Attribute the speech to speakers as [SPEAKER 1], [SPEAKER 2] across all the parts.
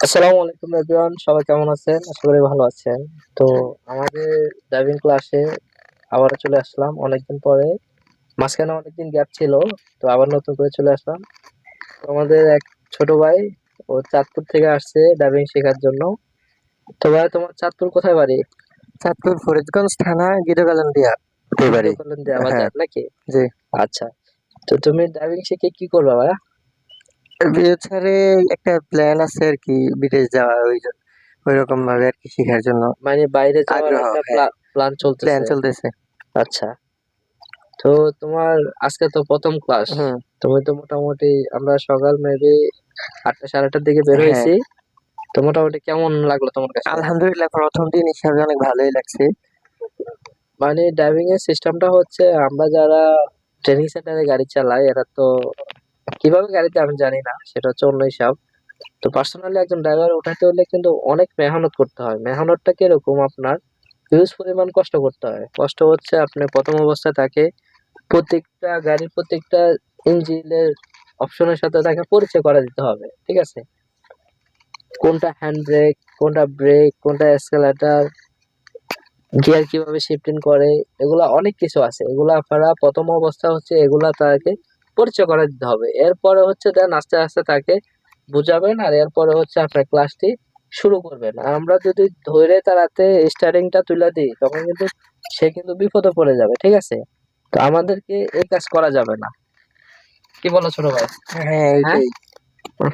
[SPEAKER 1] আসসালামু আলাইকুম এভরিওয়ান, সবাই কেমন আছেন? আশা করি ভালো আছেন। তো আমাদের ড্রাইভিং ক্লাসে আবারও চলে আসলাম অনেকদিন পরে। মাঝখানে অনেকদিন গ্যাপ ছিল, তো আবার নতুন করে চলে আসলাম। তো আমাদের এক ছোট ভাই, ও চাঁদপুর থেকে আসছে ড্রাইভিং শেখার জন্য। তো ভাই, তোমার চাঁদপুর কোথায় বাড়ি?
[SPEAKER 2] চাঁদপুর ফরিদগঞ্জ থানা গিরগালন্দিয়া দুই বাড়ি।
[SPEAKER 1] গিরকলন্দিয়া
[SPEAKER 2] হ্যাঁ,
[SPEAKER 1] বাজার নাকি?
[SPEAKER 2] জি।
[SPEAKER 1] আচ্ছা। তো তুমি ড্রাইভিং শিখে কি করবে ভাইয়া?
[SPEAKER 2] ফিউচারে একটা প্ল্যান আছে আর কি, বিদেশ যাওয়া, ওই রকম ভাবে আর কি শেখার জন্য
[SPEAKER 1] মানে বাইরে যাওয়ার
[SPEAKER 2] আগ্রহ।
[SPEAKER 1] একটা
[SPEAKER 2] হ্যাঁ,
[SPEAKER 1] প্ল্যান
[SPEAKER 2] প্ল্যান
[SPEAKER 1] চলতেছে।
[SPEAKER 2] চলতেছে।
[SPEAKER 1] আচ্ছা। তো তোমার আজকে তো প্রথম ক্লাস।
[SPEAKER 2] হুম।
[SPEAKER 1] তুমি তো মোটামুটি, আমরা সকাল মেবি 8টা 8:30টার দিকে বের
[SPEAKER 2] হ্যাঁ,
[SPEAKER 1] হয়েছি। তো মোটামুটি কেমন লাগলো তোমার কাছে?
[SPEAKER 2] আলহামদুলিল্লাহ প্রথম দিন হিসাবে অনেক ভালোই লাগছে।
[SPEAKER 1] মানে ড্রাইভিং এর সিস্টেমটা হচ্ছে, আমরা যারা ট্রেনিং সেন্টারে গাড়ি চালাই এরা তো কিভাবে গাড়িতে আমি জানি না, সেটা হচ্ছে অন্য হিসাব। তো পার্সোনালি একজন ড্রাইভার ওঠাতে হলে কিন্তু অনেক মেহনত করতে হয়। মেহনতটা কিরকম, আপনার হিউজ পরিমাণ কষ্ট করতে হয়। কষ্ট হচ্ছে আপনি প্রথম অবস্থায় তাকে প্রত্যেকটা গাড়ির প্রত্যেকটা ইঞ্জিনের অপশনের সাথে তাকে পরিচয় করা দিতে হবে, ঠিক আছে? কোনটা হ্যান্ড ব্রেক, কোনটা ব্রেক, কোনটা এসকেলেটর, গিয়ার কিভাবে শিফটিং করে, এগুলা অনেক কিছু আছে। এগুলা আপনারা প্রথম অবস্থা হচ্ছে এগুলা তাকে পরিচয় করে দিতে হবে। এরপরে হচ্ছে দেন আস্তে আস্তে তাকে বুঝাবেন, আর এরপরে হচ্ছে আপনার ক্লাসটি শুরু করবেন। আর আমরা যদি ধরে তার হাতে স্টারিংটা তুলে দিই তখন কিন্তু সে কিন্তু বিপদে পড়ে যাবে, ঠিক আছে? তো আমাদেরকে এই কাজ করা যাবে না। কি বলো ছোট ভাই?
[SPEAKER 2] হ্যাঁ,
[SPEAKER 1] হ্যাঁ,
[SPEAKER 2] ওইটাই।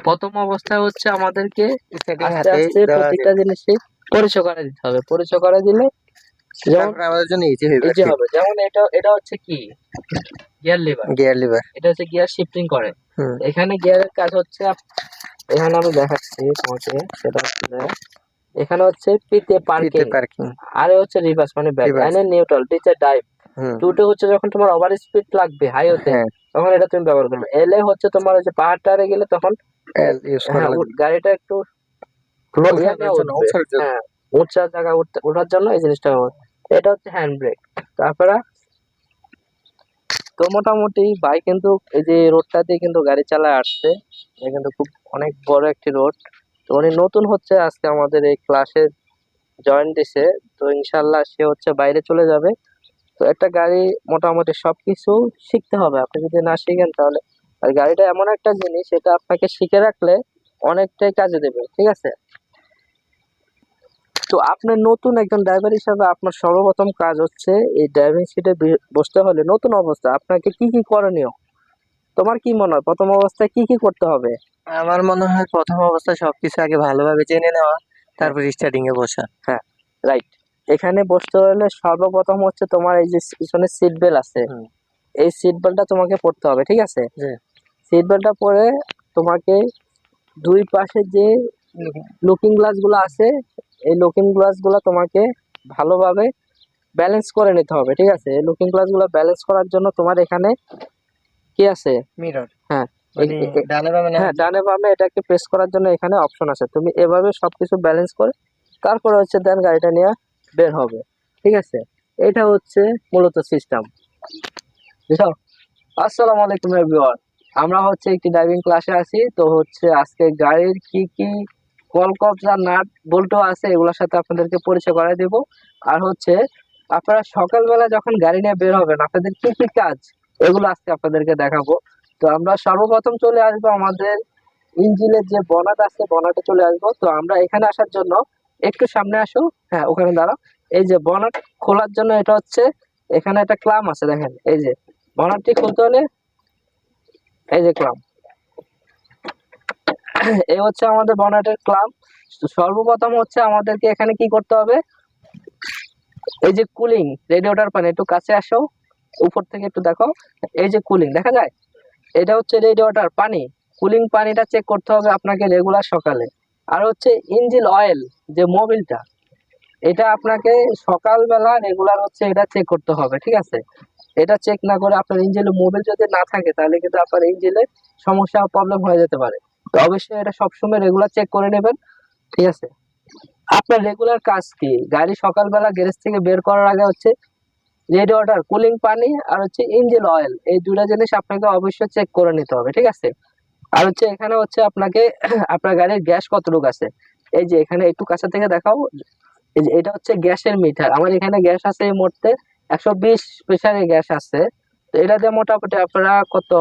[SPEAKER 1] প্রথম অবস্থায় হচ্ছে আমাদেরকে
[SPEAKER 2] সেটিং
[SPEAKER 1] আস্তে
[SPEAKER 2] হাতে
[SPEAKER 1] আস্তে
[SPEAKER 2] দেওয়া
[SPEAKER 1] প্রত্যেকটা
[SPEAKER 2] যাবে,
[SPEAKER 1] জিনিসই পরিচয় করে দিতে হবে। পরিচয় করে দিলে যেমন
[SPEAKER 2] তারপরে আমাদের জন্য ইজি হইবে আর
[SPEAKER 1] ইজি
[SPEAKER 2] কি।
[SPEAKER 1] হবে। যেমন এটা এটা হচ্ছে কি, গিয়ার লিভার।
[SPEAKER 2] Gear liver.
[SPEAKER 1] এটা হচ্ছে গিয়ার শিফটিং করে।
[SPEAKER 2] হুম।
[SPEAKER 1] এখানে গিয়ারের কাজ হচ্ছে এখানে আমি দেখাচ্ছি তোমাকে। সেটা হচ্ছে যে, এখানে হচ্ছে পিতে
[SPEAKER 2] ফিতে
[SPEAKER 1] পার্কিং,
[SPEAKER 2] পার্কিং।
[SPEAKER 1] আরে হচ্ছে রিভার্স মানে ব্যাক,
[SPEAKER 2] রিভার্স।
[SPEAKER 1] এনে নিউট্রাল, টিচে ডাইভ।
[SPEAKER 2] হুম।
[SPEAKER 1] টুটে হচ্ছে যখন তোমার ওভার স্পিড লাগবে হাইওয়েতে,
[SPEAKER 2] হ্যাঁ,
[SPEAKER 1] তখন এটা তুমি ব্যবহার করবে। এলে হচ্ছে তোমার ওই যে পাহাড় টাহাড়ে গেলে তখন
[SPEAKER 2] এল ইউজ করা
[SPEAKER 1] হ্যাঁ,
[SPEAKER 2] লাগবে।
[SPEAKER 1] গাড়িটা একটু ইয়া
[SPEAKER 2] উঠানোর
[SPEAKER 1] নিয়ে
[SPEAKER 2] জন্য,
[SPEAKER 1] উঠবে।
[SPEAKER 2] উঠার জন্য।
[SPEAKER 1] হ্যাঁ, উঁচা জায়গা ওঠার জন্য এই জিনিসটা ব্যবহার। এটা হচ্ছে হ্যান্ড ব্রেক। তারপরে তো মোটামুটি ভাই কিন্তু এই যে রোডটা দিয়ে কিন্তু গাড়ি চালায় আসছে। এটা কিন্তু খুব অনেক বড় একটি রোড। তো উনি নতুন হচ্ছে, আজকে আমাদের এই ক্লাসে জয়েন দিছে। তো ইনশাল্লাহ সে হচ্ছে বাইরে চলে যাবে। তো একটা গাড়ি মোটামুটি সবকিছু শিখতে হবে। আপনি যদি না শিখেন তাহলে, আর গাড়িটা এমন একটা জিনিস, এটা আপনাকে শিখে রাখলে অনেকটাই কাজে দেবে, ঠিক আছে? তো আপনার নতুন একজন ড্রাইভার হিসাবে আপনার সর্বপ্রথম কাজ হচ্ছে এই ড্রাইভিং সিটে বসতে হলে নতুন অবস্থা আপনাকে কি কি করণীয়, তোমার কি মনে হয় প্রথম অবস্থায় কি কি করতে হবে?
[SPEAKER 2] আমার মনে হয় প্রথম অবস্থায় সবকিছু আগে ভালোভাবে জেনে নেওয়া,
[SPEAKER 1] হ্যাঁ,
[SPEAKER 2] তারপর স্টার্টিং এ বসা।
[SPEAKER 1] হ্যাঁ, রাইট। এখানে বসতে হলে সর্বপ্রথম হচ্ছে তোমার এই যে পিছনে সিট বেল্ট আছে,
[SPEAKER 2] হুম।
[SPEAKER 1] এই সিট বেল্টটা তোমাকে পরতে হবে, ঠিক আছে?
[SPEAKER 2] জি।
[SPEAKER 1] সিট বেল্টটা পরে তোমাকে দুই পাশে যে লুকিং গ্লাস গুলো আছে, এই লুকিং গ্লাস গুলো তোমাকে ভালোভাবে ব্যালেন্স করে নিতে হবে, ঠিক আছে? এই লুকিং গ্লাস গুলো ব্যালেন্স করার জন্য তোমার এখানে কি আছে?
[SPEAKER 2] মিরর।
[SPEAKER 1] হ্যাঁ,
[SPEAKER 2] মানে ডানে বামে না।
[SPEAKER 1] হ্যাঁ, ডানে বামে এটাকে প্রেস করার জন্য এখানে অপশন আছে। তুমি এভাবে সবকিছু ব্যালেন্স করে তারপরে হচ্ছে দেন গাড়িটা নিয়ে বের হবে, ঠিক আছে? এটা হচ্ছে মূলত সিস্টেম, বুঝছো? আসসালামু আলাইকুম এভরিওয়ান, আমরা হচ্ছে একটি ড্রাইভিং ক্লাসে আছি। তো হচ্ছে আজকে গাড়ির কি কি কলকবজা আর নাট বল্টু আছে এগুলোর সাথে আপনাদেরকে পরিচয় করায় দেব। আর হচ্ছে আপনারা সকালবেলা যখন গাড়ি নিয়ে বের হবেন আপনাদের কি কি কাজ, এগুলো আজকে আপনাদেরকে দেখাবো। তো আমরা সর্বপ্রথম চলে আসবো আমাদের ইঞ্জিনের যে বনাট আছে, বনাটে চলে আসবো। তো আমরা এখানে আসার জন্য একটু সামনে আসো, হ্যাঁ ওখানে দাঁড়াও। এই যে বনাট খোলার জন্য এটা হচ্ছে, এখানে একটা ক্লাম আছে দেখেন, এই যে বনাটটি খুলতে হলে এই যে ক্লাম, এই হচ্ছে আমাদের বনাটের ক্লাম। সর্বপ্রথম হচ্ছে আমাদেরকে এখানে কি করতে হবে, এই যে কুলিং রেডিয়েটর পানি, একটু কাছে আসো, উপর থেকে একটু দেখো। এই যে কুলিং দেখা যায়, এটা হচ্ছে রেডিয়েটর পানি। কুলিং পানিটা চেক করতে হবে আপনাকে রেগুলার সকালে। আর হচ্ছে ইঞ্জিন অয়েল, যে মোবিলটা, এটা আপনাকে সকালবেলা রেগুলার হচ্ছে এটা চেক করতে হবে, ঠিক আছে? এটা চেক না করে আপনার ইঞ্জিনে মোবিল যদি না থাকে তাহলে কিন্তু আপনার ইঞ্জিনে সমস্যা প্রবলেম হয়ে যেতে পারে। তো অবশ্যই এটা সবসময় রেগুলার চেক করে নেবেন, ঠিক আছে? আপনার রেগুলার কাজ কি, গাড়ি সকালবেলা গ্যারেজ থেকে বের করার আগে হচ্ছে রেডিয়েটর কুলিং পানি আর হচ্ছে ইঞ্জিন অয়েল, এই দুটো জিনিস আপনাকে অবশ্যই চেক করে নিতে হবে, ঠিক আছে? আর হচ্ছে এখানে হচ্ছে আপনাকে আপনার গাড়ির গ্যাস কতটুকু আছে, এই যে এখানে একটু কাছে থেকে দেখাও, এই যে এটা হচ্ছে গ্যাসের মিটার। আমার এখানে গ্যাস আছে এই মুহূর্তে 120 প্রেসারের গ্যাস আছে। তো এটা দিয়ে মোটামুটি আপনারা কত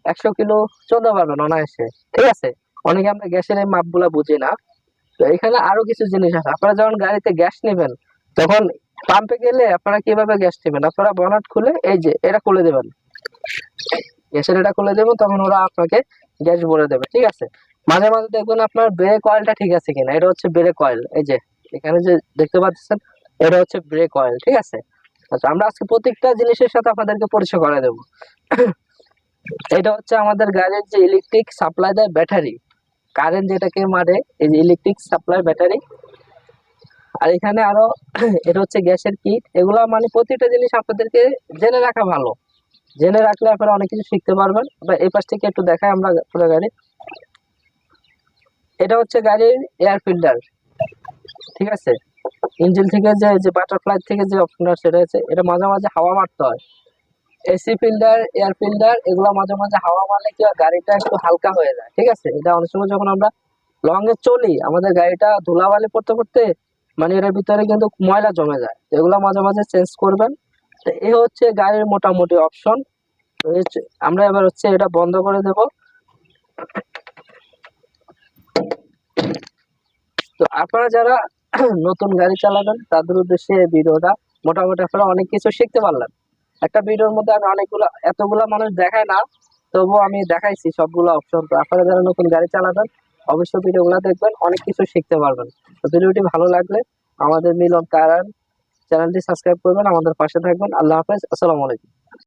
[SPEAKER 1] 100 কিলো চলতে পারবেন অনায়াসে, ঠিক আছে। অনেকে আমরা গ্যাসের এই মাপগুলা বুঝি না। তো এখানে আরো কিছু জিনিস আছে, আপনারা যখন গাড়িতে গ্যাস নেবেন তখন পাম্পে গেলে আপনারা কিভাবে গ্যাস নেবেন, আপনারা বনাট খুলে এই যে এটা খুলে দেবেন, গ্যাসের এটা খুলে দেবেন, তখন ওরা আপনাকে গ্যাস ভরে দেবে, ঠিক আছে। মাঝে মাঝে দেখবেন আপনার ব্রেক অয়েলটা ঠিক আছে কিনা, এটা হচ্ছে ব্রেক অয়েল, এই যে এখানে যে দেখতে পাচ্ছেন এটা হচ্ছে ব্রেক অয়েল, ঠিক আছে। আচ্ছা, আমরা আজকে প্রত্যেকটা জিনিসের সাথে আপনাদেরকে পরিচয় করে দেবো। এটা হচ্ছে আমাদের গাড়ির যে ইলেকট্রিক সাপ্লাই দেয় ব্যাটারি, কারেন্ট যেটাকে মারে, এই যে ইলেকট্রিক সাপ্লাই ব্যাটারি। আর এখানে আরো এটা হচ্ছে গ্যাসের কিট, এগুলা মানে প্রতিটা জিনিস আপনাদেরকে জেনে রাখা ভালো, জেনে রাখলে আপনারা অনেক কিছু শিখতে পারবেন। বা এই পাশ থেকে একটু দেখাই আমরা পুরো গাড়ি। এটা হচ্ছে গাড়ির এয়ার ফিল্টার, ঠিক আছে। ইঞ্জিন থেকে যে যে বাটারফ্লাই থেকে যে অপশনটা সেটা হচ্ছে, এটা মাঝে মাঝে হাওয়া মারতে হয়। এসি ফিল্টার, এয়ার ফিল্টার, এগুলো মাঝে মাঝে হাওয়া মারলে কি হয়, গাড়িটা একটু হালকা হয়ে যায়, ঠিক আছে। এটা অনেক সময় যখন আমরা লং এ চলি, আমাদের গাড়িটা ধুলাবালি পড়তে পড়তে মানে এর ভিতরে কিন্তু ময়লা জমে যায়, তো এগুলো মাঝে মাঝে চেঞ্জ করবেন। তো এই হচ্ছে গাড়ির মোটামুটি অপশন। আমরা এবার হচ্ছে এটা বন্ধ করে দেব। তো আপনারা যারা নতুন গাড়ি চালাবেন তাদের উদ্দেশ্যে এই ভিডিওটা, মোটামুটি আপনারা অনেক কিছু শিখতে পারলেন। একটা ভিডিওর মধ্যে আমি অনেকগুলো এতগুলা মানুষ দেখায় না, তবুও আমি দেখাইছি সবগুলো অপশন। তো আপনারা যারা নতুন গাড়ি চালাবেন অবশ্যই ভিডিওগুলো দেখবেন, অনেক কিছু শিখতে পারবেন। তো ভিডিওটি ভালো লাগলে আমাদের মিলন কার চ্যানেলটি সাবস্ক্রাইব করবেন, আমাদের পাশে থাকবেন। আল্লাহ হাফেজ, আসসালামু আলাইকুম।